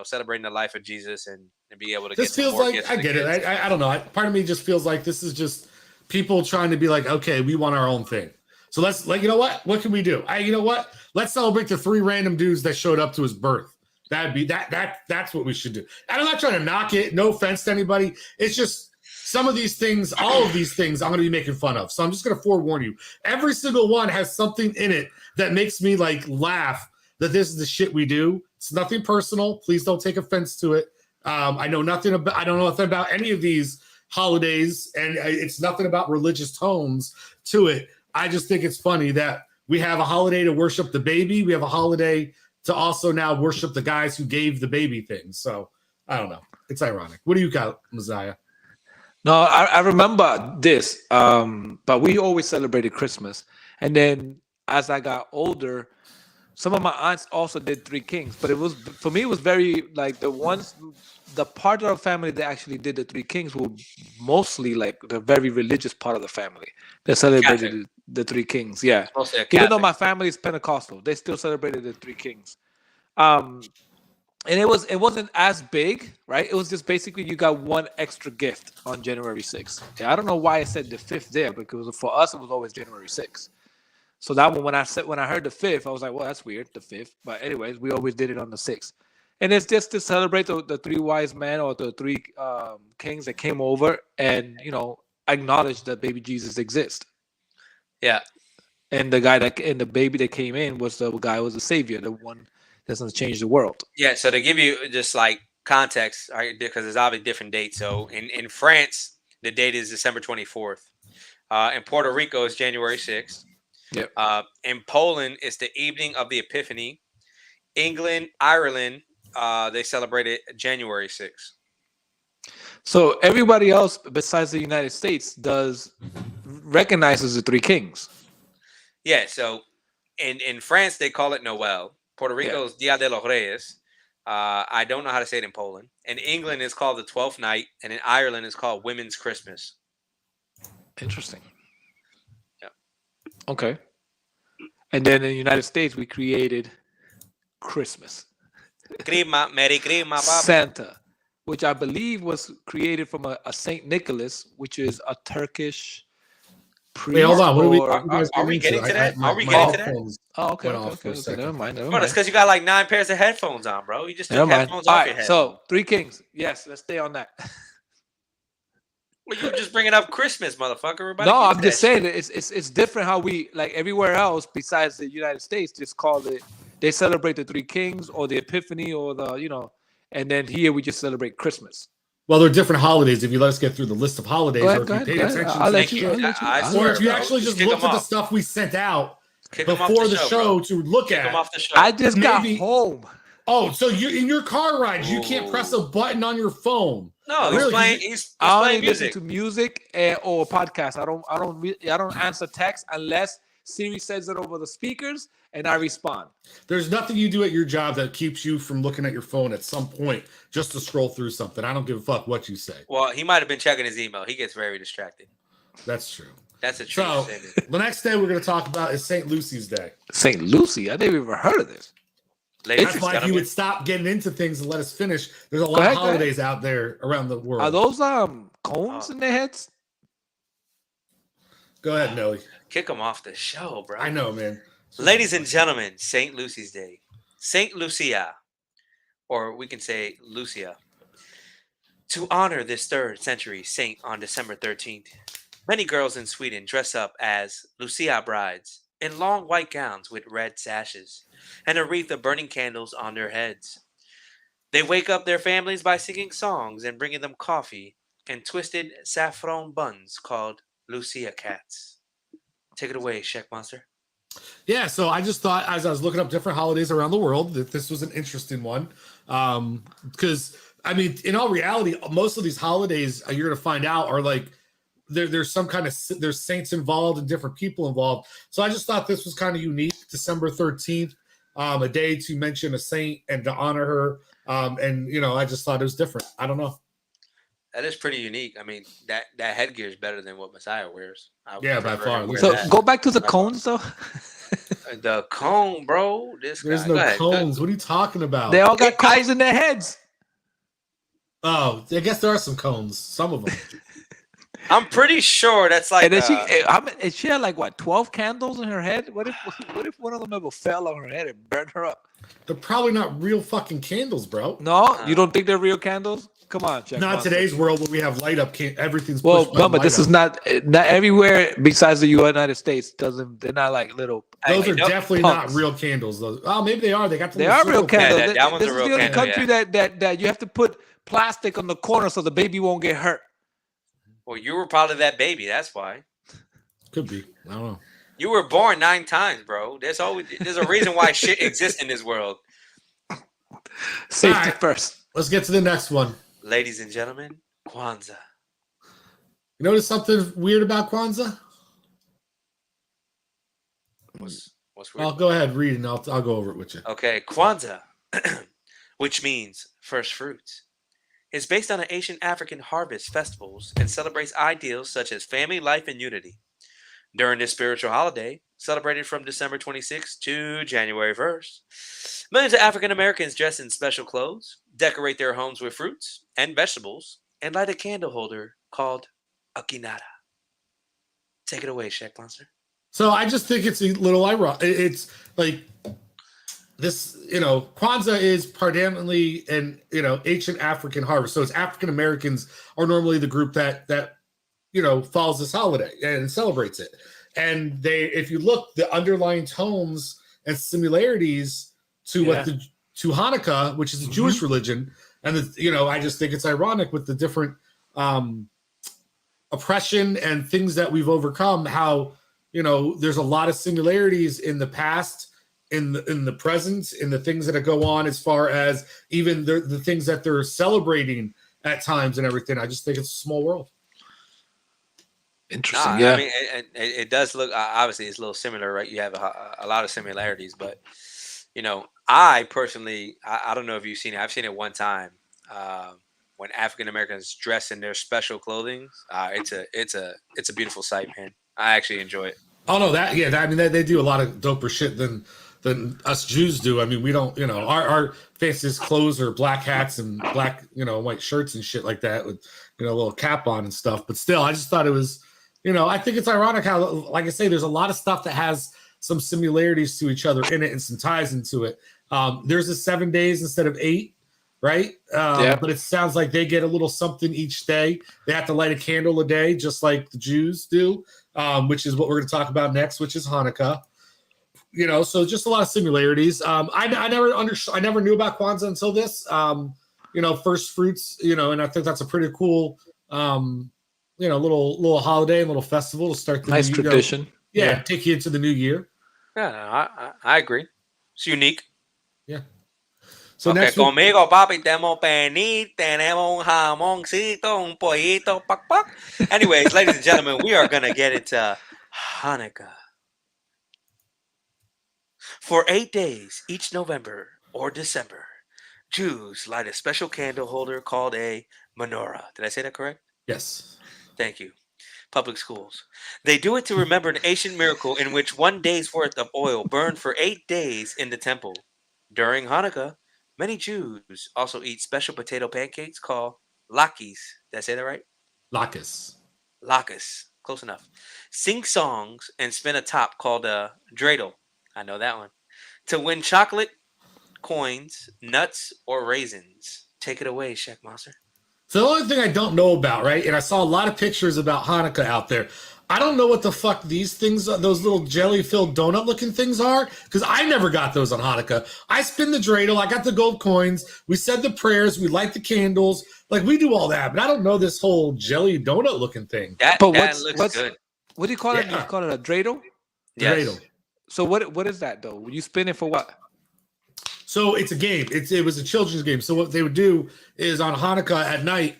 celebrating the life of Jesus and be able to.
This feels like I get it. I don't know. Part of me just feels like this is just people trying to be like, okay, we want our own thing. So let's, like, you know what? What can we do? You know what? Let's celebrate the 3 random dudes that showed up to his birth. That'd be that's what we should do. And I'm not trying to knock it. No offense to anybody. It's just some of these things, all of these things, I'm going to be making fun of. So I'm just going to forewarn you. Every single one has something in it that makes me like laugh that this is the shit we do. It's nothing personal. Please don't take offense to it. I know nothing about any of these holidays, and it's nothing about religious tones to it. I just think it's funny that we have a holiday to worship the baby. We have a holiday to also now worship the guys who gave the baby things. So I don't know. It's ironic. What do you got, Messiah?
No, I remember this, but we always celebrated Christmas. And then as I got older, some of my aunts also did Three Kings. But it was, for me, it was very, like, the part of the family that actually did the Three Kings were mostly, like, the very religious part of the family that celebrated the Three Kings. Yeah. Even though my family is Pentecostal, they still celebrated the Three Kings. And it wasn't as big, right? It was just basically you got one extra gift on January 6th. Yeah, I don't know why I said the 5th there, because for us it was always January 6th. So that one, when I heard the 5th, I was like, well, that's weird, the 5th. But anyways, we always did it on the 6th. And it's just to celebrate the 3 wise men or the 3 kings that came over and, acknowledge that baby Jesus exists.
Yeah.
And the baby that came in was the savior, the one that's going to change the world.
Yeah, so to give you just like context, right, because there's obviously different dates. So in France, the date is December 24th. In Puerto Rico, it's January 6th.
Yep.
In Poland, it's the evening of the Epiphany. England, Ireland, they celebrated January 6th.
So everybody else besides the United States recognizes the 3 kings.
Yeah, so in France, they call it Noel. Puerto Rico's Dia de los Reyes. I don't know how to say it in Poland. In England, it's called the 12th night. And in Ireland, it's called Women's Christmas.
Interesting.
Yeah.
Okay. And then in the United States, we created Christmas.
Merry Christmas,
Santa, which I believe was created from a Saint Nicholas, which is a Turkish priest.
Wait, hold on.
Are we getting to that? Are we getting to that?
Oh, okay. Never mind.
Bro, that's because you got like 9 pairs of headphones on, bro. You just took headphones off your head.
So 3 kings. Yes, let's stay on that.
Well, you were just bringing up Christmas, motherfucker.
No, I'm just saying that it's different how we, like, everywhere else besides the United States just call it. They celebrate the 3 kings or the Epiphany or the and then here we just celebrate Christmas.
Well, there are different holidays. If you let us get through the list of holidays,
Go ahead,
or if
go
you
ahead,
paid
go ahead.
attention
I'll
to the
let you.
show,
I'll let you.
I
I'll
swear,
or
let
if
you.
you
bro.
actually
Just
just
kick
looked
them
at the
off.
stuff we sent out
Kick them off
before
the
the
show, bro.
show to look
Kick them
at.
off the show.
I just got
Maybe-
home.
Oh, so you in your car ride, you can't press a
Ooh.
button on your phone.
No, he's
Really?
playing. He's
I only
playing
listen
music.
to music or podcast. I don't answer text unless Siri says it over the speakers and I respond.
There's nothing you do at your job that keeps you from looking at your phone at some point just to scroll through something. I don't give a fuck what you say.
Well, he might have been checking his email. He gets very distracted.
That's true.
That's a true
So
statement.
the next day we're going to talk about is St. Lucy's Day.
St. Lucy. I never even heard of this.
Ladies
That's
and
why if you
gentlemen,
would stop getting into things and let us finish. There's a lot
ahead,
of
go ahead.
holidays out there around the world.
Are those cones in their heads?
Go ahead, Nelly.
kick him off the show, bro.
I know, man.
Ladies and gentlemen, St. Lucy's Day. St. Lucia, or we can say Lucia. To honor this 3rd century saint on December 13th, many girls in Sweden dress up as Lucia brides in long white gowns with red sashes and a wreath of burning candles on their heads. They wake up their families by singing songs and bringing them coffee and twisted saffron buns called Lucia cats. Take it away, Sheck Monster.
Yeah, so I just thought as I was looking up different holidays around the world that this was an interesting one. Because I mean, in all reality, most of these holidays you're going to find out are like there's some kind of there's saints involved and different people involved. So I just thought this was kind of unique. December 13th, a day to mention a saint and to honor her. And you know, I just thought it was different. I don't know.
That is pretty unique. I mean, that headgear is better than what Messiah wears. I would
Yeah, by
prefer
far.
him wear
So
that.
go back to the cones though.
The cone, bro. This
There's
guy.
no
Go ahead.
cones. What are you talking about?
They all got cones in their heads.
Oh, I guess there are some cones. Some of them.
I'm pretty sure that's like.
And then she had like what 12 candles in her head. What if one of them ever fell on her head and burned her up?
They're probably not real fucking candles, bro.
No, you don't think they're real candles? Come on, Jack.
Not today's world where we have light up. Everything's
Well,
push
no,
button
but this
light
is
up.
not everywhere besides the United States. They're not like little.
Those are
Nope.
definitely
punks.
not real candles. Those. Oh, maybe they are. They got the
They
little
are real
circle
candles.
Yeah, that one's
This
a
is
real
the only
candle,
country
yeah.
that you have to put plastic on the corner so the baby won't get hurt.
Well, you were probably that baby. That's why.
Could be. I don't know.
You were born 9 times, bro. There's a reason why shit exists in this world.
Safety
All right.
first.
Let's get to the next one.
Ladies and gentlemen, Kwanzaa.
You notice something weird about Kwanzaa?
What's weird?
Well, go ahead, read, and I'll go over it with you.
Okay, Kwanzaa, which means first fruits, is based on the Asian African harvest festivals and celebrates ideals such as family life and unity. During this spiritual holiday, celebrated from December 26th to January 1st, millions of African Americans dress in special clothes, decorate their homes with fruits and vegetables, and light a candle holder called a kinara. Take it away, Sheck Monster.
So I just think it's a little ironic. It's like this, Kwanzaa is predominantly an, ancient African harvest. So it's African Americans are normally the group that follows this holiday and celebrates it. And if you look, the underlying tones and similarities to to Hanukkah, which is a Jewish religion, and I just think it's ironic with the different oppression and things that we've overcome. How there's a lot of similarities in the past, in the present, in the things that go on, as far as even the things that they're celebrating at times and everything. I just think it's a small world.
Interesting.
I mean, it does look, obviously it's a little similar, right? You have a lot of similarities, but I personally, I don't know if you've seen it. I've seen it one time when African Americans dress in their special clothing. It's a beautiful sight, man. I actually enjoy it.
Oh no, they do a lot of doper shit than us Jews do. I mean, we don't, our fanciest clothes are black hats and black, white shirts and shit like that with, a little cap on and stuff. But still, I just thought it was, I think it's ironic how, like I say, there's a lot of stuff that has some similarities to each other in it and some ties into it. There's a 7 days instead of 8, right? But it sounds like they get a little something each day. They have to light a candle a day, just like the Jews do, which is what we're going to talk about next, which is Hanukkah. So just a lot of similarities. I never knew about Kwanzaa until this. first fruits, and I think that's a pretty cool, little holiday and little festival to start the
Nice
new,
tradition.
take you into the new year.
Yeah, no, I agree. It's unique.
Yeah. So
Okay,
next week,
conmigo, papi, tenemos pernil, tenemos un jamoncito, un pollito, pac, pac. Anyways, ladies and gentlemen, we are going to get into Hanukkah. For 8 days, each November or December, Jews light a special candle holder called a menorah. Did I say that correct?
yes,
Thank you. Public schools. They do it to remember an ancient miracle in which 1 day's worth of oil burned for 8 days in the temple. During Hanukkah, many Jews also eat special potato pancakes called latkes. Did I say that right?
latkes.
Latkes. Close enough. Sing songs and spin a top called a dreidel. I know that one. To win chocolate, coins, nuts, or raisins. Take it away, Shaq Monster.
So the only thing I don't know about, right? And I saw a lot of pictures about Hanukkah out there. I don't know what the fuck these things, those little jelly-filled donut-looking things are, because I never got those on Hanukkah. I spin the dreidel. I got the gold coins. We said the prayers. We light the candles. Like, we do all that, but I don't know this whole jelly donut-looking thing.
That looks good.
What do you call it?
Yeah.
You call it a dreidel?
Yes.
Dreidel.
So what is that though? You spin it for what?
So it's a game. It was a children's game. So what they would do is on Hanukkah at night,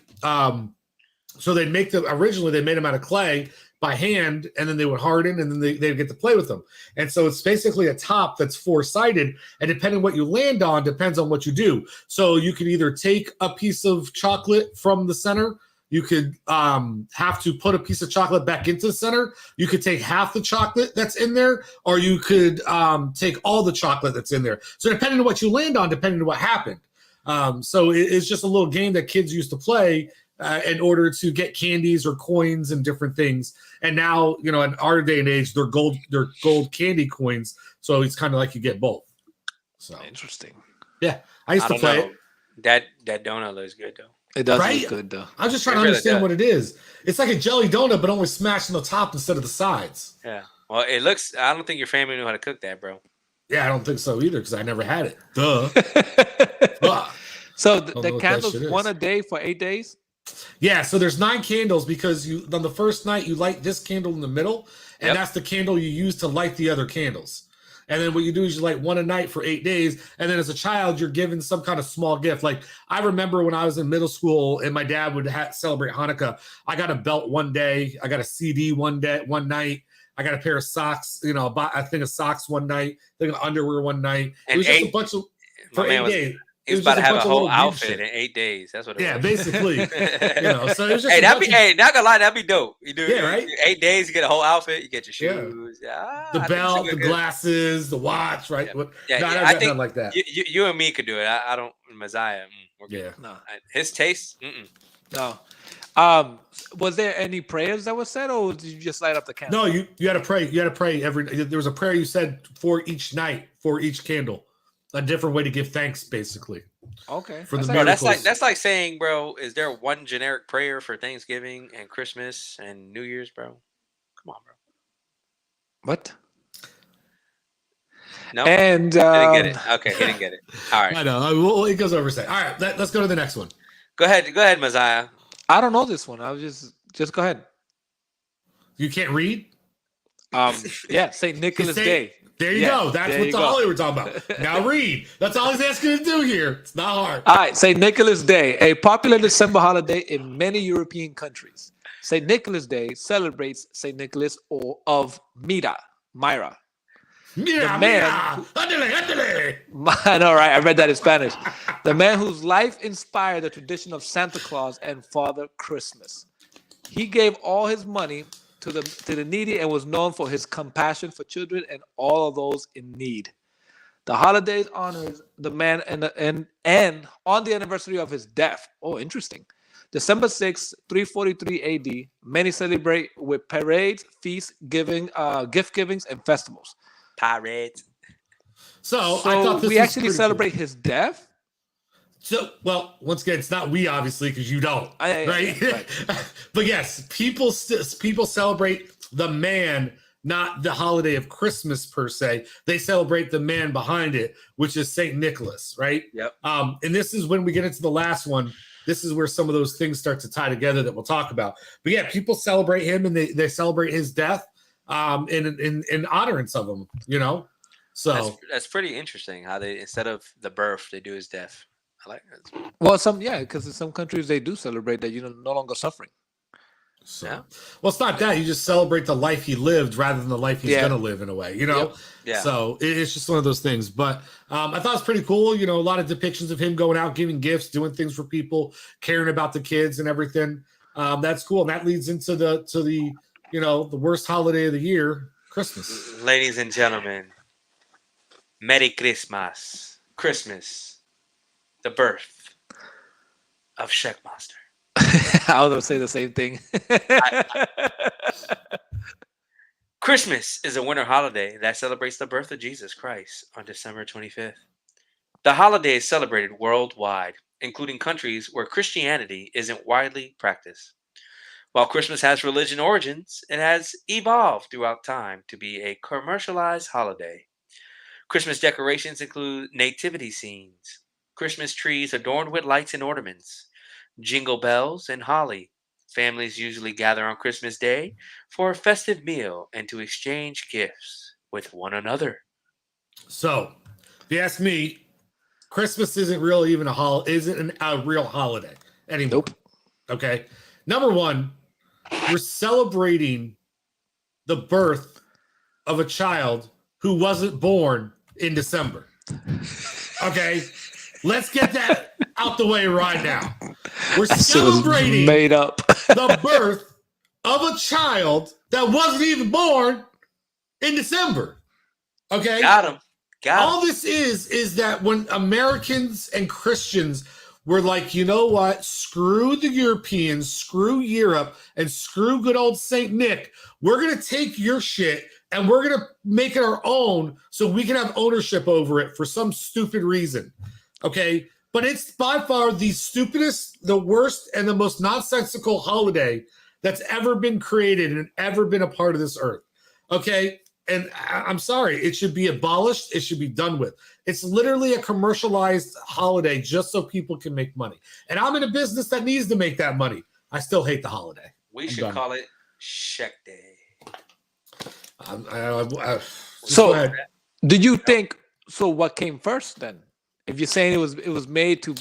so they'd make them, originally they made them out of clay by hand, and then they would harden, and then they'd get to play with them. And so it's basically a top that's four-sided, and depending what you land on depends on what you do. So you could either take a piece of chocolate from the center. You could have to put a piece of chocolate back into the center. You could take half the chocolate that's in there, or you could take all the chocolate that's in there. So depending on what you land on, depending on what happened. So it's just a little game that kids used to play in order to get candies or coins and different things. And now, in our day and age, they're gold candy coins. So it's kind of like you get both. So
Interesting.
yeah, I used to play it.
That donut looks good though.
It does
Right?
look good though.
I'm just trying
It
to
really
understand
does.
what it is. It's like a jelly donut, but only smashed on the top instead of the sides.
Yeah. Well, it looks. I don't think your family knew how to cook that, bro.
Yeah, I don't think so either because I never had it. Duh. Fuck.
So
Don't know
the
what that
candles
shit is.
one a day for 8 days?
Yeah, so there's 9 candles because on the first night you light this candle in the middle, and
Yep.
that's the candle you use to light the other candles. And then what you do is you light one a night for 8 days, and then as a child you're given some kind of small gift. Like I remember when I was in middle school and my dad would celebrate Hanukkah. I got a belt one day, I got a CD one night, I got a pair of socks, I think of socks one night, I think of underwear one night. It
And
was just a
8
bunch of
My
for
man
8
was.
days.
He was
It
about to
just a
have a
bunch of
whole
little geek
outfit
shit.
in 8 days. That's what it
Yeah,
was.
basically. So it was just
Hey,
a bunch of-
hey, not gonna lie, that'd be dope. You do,
Yeah, right?
8 days, you get a whole outfit, you get your
Yeah.
shoes,
the
I think
belt,
it's
the
good.
glasses, the watch, right?
Yeah.
What-
Yeah,
no,
yeah,
I
I
never got
think
nothing like that.
You and me could do it. I don't. Messiah, we're good.
Yeah.
No.
His taste.
No. Was there any prayers that were said, or did you just light up the candle?
No, you had to pray. You had to pray there was a prayer you said for each night, for each candle. A different way to give thanks, basically.
Okay.
For the
Bro,
miracles.
that's like saying, bro, is there one generic prayer for Thanksgiving and Christmas and New Year's, bro? Come on, bro.
What?
No,
And
didn't get it. Okay, he didn't get it. All right,
I know. Well, it goes over saying. All right, let's go to the next one.
go ahead, Messiah.
I don't know this one. I was just go ahead.
You can't read?
Yeah, St. Nicholas Day.
There you
Yeah,
go. That's
there
what
you
the
go.
holiday we're talking about. Now read. That's all he's asking you to do here. It's not hard.
All right, St. Nicholas Day, a popular December holiday in many European countries. St. Nicholas Day celebrates St. Nicholas of Myra.
Yeah,
man
Andale.
I know, right? I read that in Spanish. The man whose life inspired the tradition of Santa Claus and Father Christmas. He gave all his money to the needy and was known for his compassion for children and all of those in need. The holiday honors the man and on the anniversary of his death. Oh, interesting. December 6, 343 AD. Many celebrate with parades, feasts, gift givings, and festivals.
Pirates.
So I
So
thought this
we
was
actually
pretty
celebrate
cool.
his death.
So, well, once again, it's not we, obviously, because you don't,
Yeah,
right?
right.
But yes, people celebrate the man not the holiday of Christmas per se. They celebrate the man behind it, which is Saint Nicholas, right?
Yep.
And this is when we get into the last one. This is where some of those things start to tie together that we'll talk about. But yeah, people celebrate him and they celebrate his death in honorance of him, you know? So
that's pretty interesting how they, instead of the birth, they do his death. I like that.
Well, because in some countries they do celebrate that you're no longer suffering.
So,
Yeah.
well, it's not that. You just celebrate the life he lived rather than the life he's going to live in a way, you know?
Yep. Yeah.
So it's just one of those things. But I thought it was pretty cool. You know, a lot of depictions of him going out, giving gifts, doing things for people, caring about the kids and everything. That's cool. And that leads into the you know, the worst holiday of the year, Christmas.
Ladies and gentlemen, Merry Christmas. Christmas. The birth of Checkmaster.
I was going to say the same thing.
Christmas is a winter holiday that celebrates the birth of Jesus Christ on December 25th. The holiday is celebrated worldwide, including countries where Christianity isn't widely practiced. While Christmas has religion origins, it has evolved throughout time to be a commercialized holiday. Christmas decorations include nativity scenes, Christmas trees adorned with lights and ornaments, jingle bells, and holly. Families usually gather on Christmas Day for a festive meal and to exchange gifts with one another.
So, if you ask me, Christmas isn't really even isn't a real holiday anymore.
Nope.
Okay. Number one, we're celebrating the birth of a child who wasn't born in December. Okay. Let's get that out the way right now. We're celebrating
made up
the birth of a child that wasn't even born in December. Okay.
Got him.
All this is that when Americans and Christians were like, you know what? Screw the Europeans, screw Europe, and screw good old Saint Nick. We're going to take your shit and we're going to make it our own so we can have ownership over it for some stupid reason. Okay. But it's by far the stupidest, the worst, and the most nonsensical holiday that's ever been created and ever been a part of this earth. Okay. And I'm sorry, it should be abolished. It should be done with. It's literally a commercialized holiday just so people can make money. And I'm in a business that needs to make that money. I still hate the holiday.
We should call it Check Day.
So, did you think? So, what came first then? If you're saying it was made to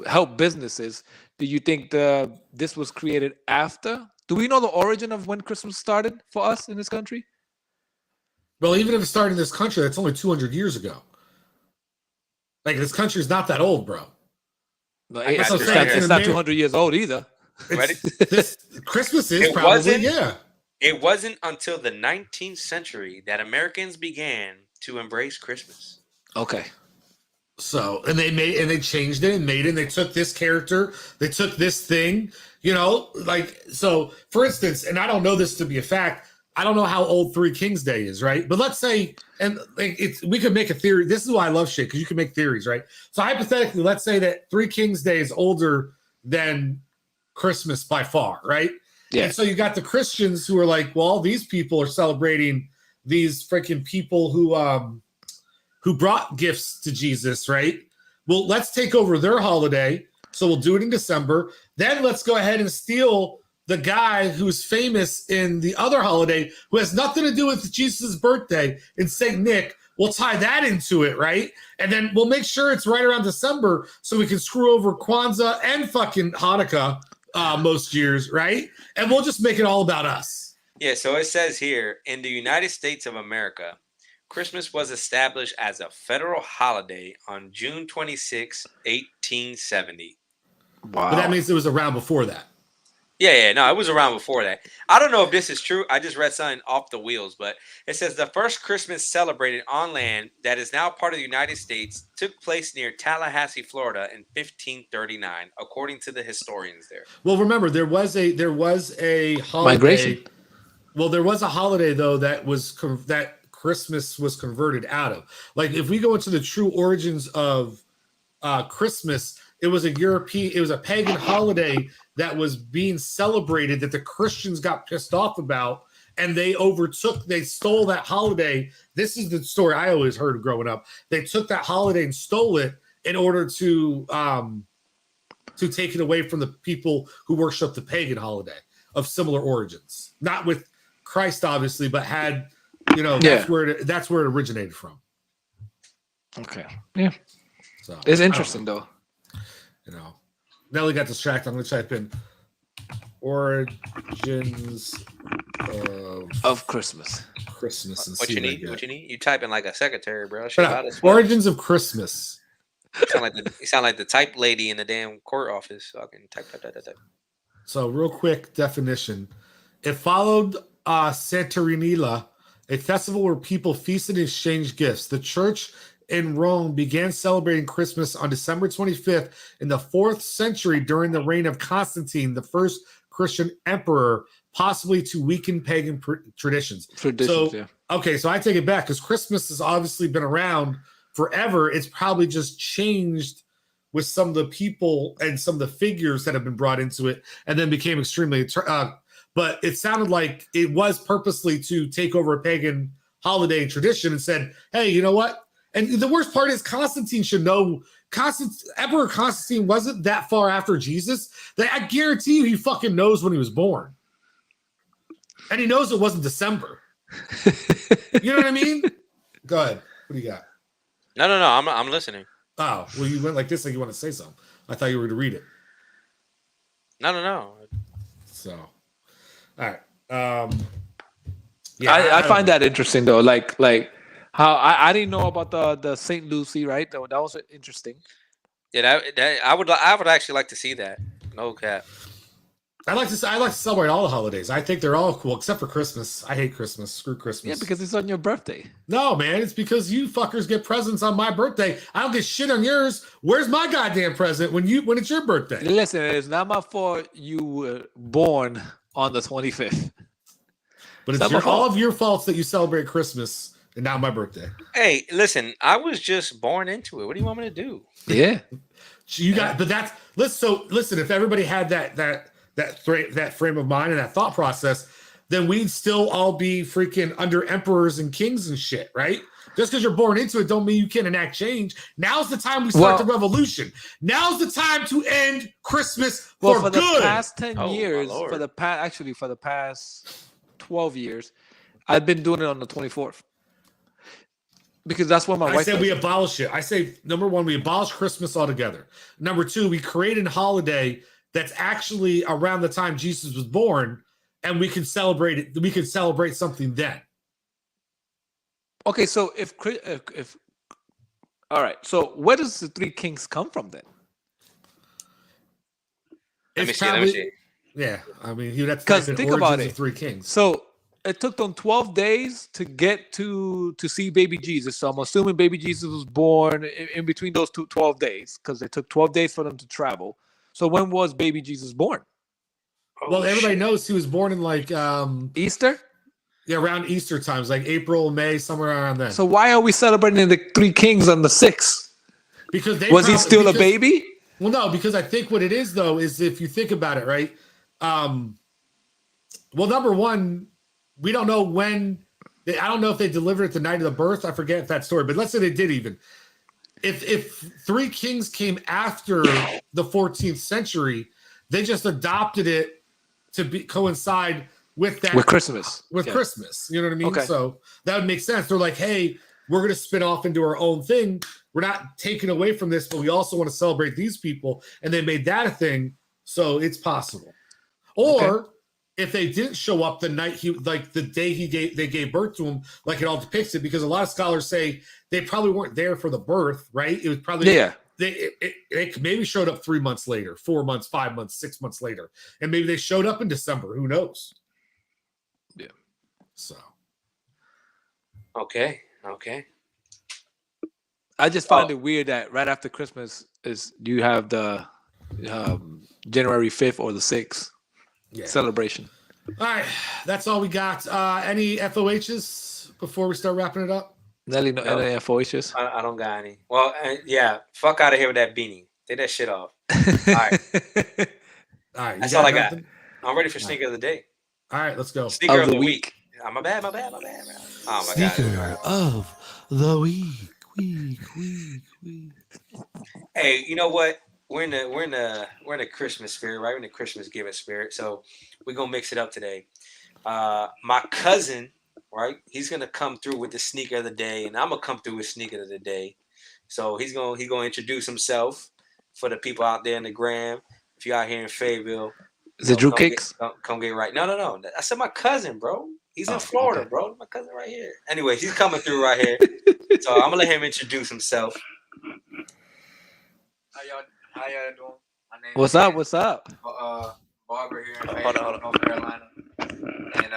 help businesses, do you think this was created after? Do we know the origin of when Christmas started for us in this country?
Well, even if it started in this country, that's only 200 years ago. Like, this country is not that old, bro.
No, it's not 200 years old either.
Christmas is probably, yeah.
It wasn't until the 19th century that Americans began to embrace Christmas.
Okay.
So, and they changed it and made it, and they took this character, they took this thing, you know, like, so for instance, and I don't know this to be a fact, I don't know how old Three Kings Day is, right? But let's say, and like we could make a theory. This is why I love shit, because you can make theories, right? So hypothetically, let's say that Three Kings Day is older than Christmas by far, right?
Yeah.
And so you got the Christians who are like, well, these people are celebrating these freaking people who brought gifts to Jesus, right? Well, let's take over their holiday. So we'll do it in December. Then let's go ahead and steal the guy who's famous in the other holiday who has nothing to do with Jesus' birthday in St. Nick. We'll tie that into it, right? And then we'll make sure it's right around December so we can screw over Kwanzaa and fucking Hanukkah most years, right? And we'll just make it all about us.
Yeah, so it says here, in the United States of America, Christmas was established as a federal holiday on June 26, 1870.
Wow. But that means it was around before that.
Yeah, no, it was around before that. I don't know if this is true. I just read something off the wheels, but it says the first Christmas celebrated on land that is now part of the United States took place near Tallahassee, Florida in 1539, according to the historians there.
Well, remember, there was a holiday.
Migration.
Well, there was a holiday, though, that Christmas was converted out of. Like, if we go into the true origins of Christmas, it was a pagan holiday that was being celebrated that the Christians got pissed off about, and they stole that holiday. This is the story I always heard growing up. They took that holiday and stole it in order to take it away from the people who worship the pagan holiday of similar origins. Not with Christ, obviously, but had, that's where it originated from.
Okay. Yeah.
So
It's interesting though.
Nelly got distracted. I'm gonna type in origins
of Christmas.
And
what
see
you
what I
need?
get.
What you need? You type in like a secretary, bro.
Origins of Christmas.
You sound like the type lady in the damn court office. So I can type.
So real quick definition. It followed Saturnalia, a festival where people feasted and exchanged gifts. The church in Rome began celebrating Christmas on December 25th in the 4th century during the reign of Constantine, the first Christian emperor, possibly to weaken pagan traditions. Okay, so I take it back because Christmas has obviously been around forever. It's probably just changed with some of the people and some of the figures that have been brought into it and then became extremely but it sounded like it was purposely to take over a pagan holiday and tradition and said, hey, you know what? And the worst part is Constantine should know. Emperor Constantine wasn't that far after Jesus. I guarantee you he fucking knows when he was born. And he knows it wasn't December. You know what I mean? Go ahead. What do you got?
No. I'm listening.
Oh, well, you went like this like you want to say something. I thought you were going to read it.
No.
So, all right.
I find that interesting though. Like how I didn't know about the St. Lucie, right? That was interesting.
Yeah, I would actually like to see that. No cap.
I like to celebrate all the holidays. I think they're all cool except for Christmas. I hate Christmas. Screw Christmas.
Yeah, because it's on your birthday.
No, man, it's because you fuckers get presents on my birthday. I don't get shit on yours. Where's my goddamn present when it's your birthday?
Listen, it's not my fault you were born on the 25th.
But it's all of your faults that you celebrate Christmas and not my birthday.
Hey, listen, I was just born into it. What do you want me to do?
Yeah.
Listen, if everybody had that frame of mind and that thought process, then we'd still all be freaking under emperors and kings and shit, right? Just because you're born into it don't mean you can't enact change. Now's the time we start the revolution. Now's the time to end Christmas for good.
The past 10 years, for the past 12 years, I've been doing it on the 24th. Because that's what my wife
said we abolish it. I say, number one, we abolish Christmas altogether. Number two, we create a holiday that's actually around the time Jesus was born, and we can celebrate it. We can celebrate something then.
Okay, so if all right, so where does the Three Kings come from then?
Let me see.
Yeah, I mean, he would have to
because think about it.
Three Kings.
So it took them 12 days to get to see baby Jesus. So I'm assuming baby Jesus was born in between those 12 days because it took 12 days for them to travel. So when was baby Jesus born?
Well, everybody knows he was born in like
Easter?
Yeah, around Easter times, like April, May, somewhere around then.
So why are we celebrating the Three Kings on the 6th?
Because
he still a baby?
Well, no, because I think what it is though is if you think about it, right? Well, number one, we don't know when. I don't know if they delivered it the night of the birth. I forget that story, but let's say they did even. If Three Kings came after the 14th century, they just adopted it to coincide with that.
With Christmas.
Christmas. You know what I mean?
Okay.
So that would make sense. They're like, hey, we're going to spin off into our own thing. We're not taking away from this, but we also want to celebrate these people. And they made that a thing. So it's possible. Or if they didn't show up the night the day they gave birth to him, like it all depicts it, because a lot of scholars say they probably weren't there for the birth, right? It was probably they maybe showed up 3 months later, 4 months, 5 months, 6 months later, and maybe they showed up in December. Who knows?
Yeah.
So.
Okay.
I just find it weird that right after Christmas you have the January 5th or the 6th. Yeah. Celebration.
All right, that's all we got. Any FOHs before we start wrapping it up?
Nelly, no any FOHs?
I don't got any. Well, yeah, fuck out of here with that beanie. Take that shit off. All right.
All right.
That's all I got. I'm ready for sneaker of the day.
All right, let's go.
Sneaker of the week. Oh, my bad. Oh my god.
Sneaker of the week.
Hey, you know what? We're in the Christmas spirit, right? We're in the Christmas giving spirit. So we're gonna mix it up today. My cousin, right? He's gonna come through with the sneaker of the day, and I'm gonna come through with sneaker of the day. So he's gonna introduce himself for the people out there in the gram. If you out here in Fayetteville,
Is it Drew Cakes?
come get right. No. I said my cousin, bro. He's in
Oh,
Florida,
okay.
bro. My cousin right here. Anyway, he's coming through right here. So I'm gonna let him introduce himself.
How y'all doing? My name
What's
is
up? What's up?
Barber here in
Hold on,
Fayetteville,
hold on.
North Carolina. And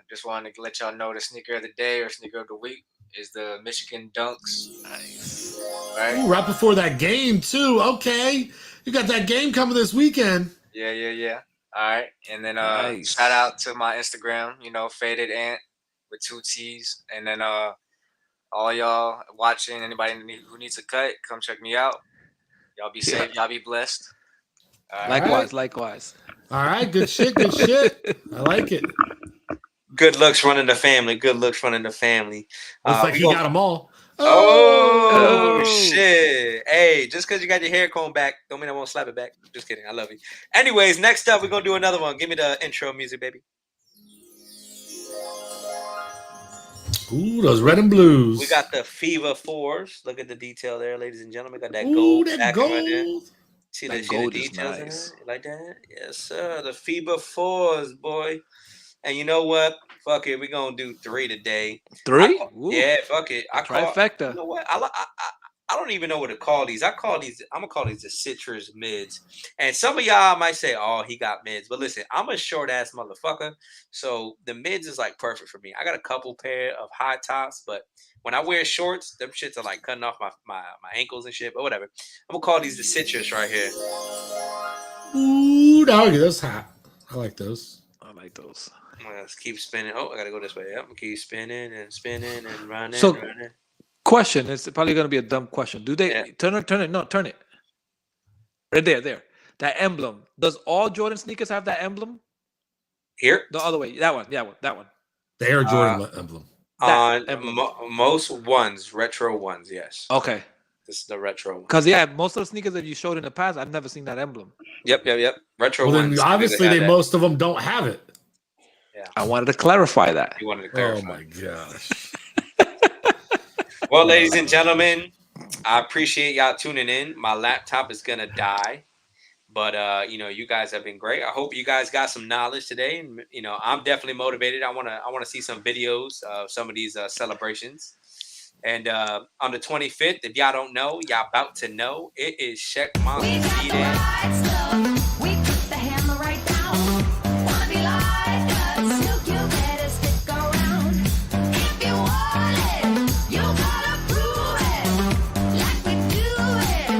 just wanted to let y'all know the sneaker of the day or sneaker of the week is the Michigan Dunks.
Nice.
Right?
Ooh, right before that game too. Okay, you got that game coming this weekend.
Yeah. All right. And then
Nice.
shout out to my Instagram, Faded Ant with 2 T's. And then all y'all watching, anybody who needs a cut, come check me out. Y'all be safe. Y'all be blessed. All right.
Likewise.
All right, good shit. I like it.
Good looks running the family. Looks
Like he got them all.
Oh,
Oh.
shit. Hey, just because you got your hair combed back, don't mean I won't slap it back. Just kidding. I love you. Anyways, next up, we're going to do another one. Give me the intro music, baby.
Ooh, those red and blues.
We got the Fever 4s. Look at the detail there, ladies and gentlemen. Got that
Ooh,
gold
that
backing right there.
gold.
See
That
the
gold is
details
nice.
in it? Like that? Yes, sir. The Fever 4s, boy. And you know what? Fuck it. We're going to do 3 today.
3?
Yeah, fuck it.
Trifecta.
You know what? I don't even know what to call these. I'm gonna call these the citrus mids. And some of y'all might say, "Oh, he got mids," but listen, I'm a short ass motherfucker, so the mids is like perfect for me. I got a couple pair of high tops, but when I wear shorts, them shits are like cutting off my ankles and shit. But whatever. I'm gonna call these the citrus right here.
Ooh, doggy, those hot. I like those.
I like those.
Let's keep spinning. Oh, I gotta go this way. Yep, I'm gonna keep spinning and running.
So, question. It's probably gonna be a dumb question. Do they
Yeah.
turn it? No, turn it. Right there. That emblem. Does all Jordan sneakers have that emblem?
Here
The other way. That one.
The Air Jordan emblem.
on
emblem.
most ones, retro ones, yes.
Okay.
This is the retro one.
Because most of the sneakers that you showed in the past, I've never seen that emblem.
Yep. Retro
Well,
ones.
then obviously most of them don't have it.
Yeah.
I wanted to clarify that.
You wanted to clarify.
Oh my gosh.
Well, ladies and gentlemen, I appreciate y'all tuning in. My laptop is gonna die, but you guys have been great. I hope you guys got some knowledge today, and I'm definitely motivated. I wanna see some videos of some of these celebrations. And on the 25th, if y'all don't know, y'all about to know. It is Check Monster B-Day.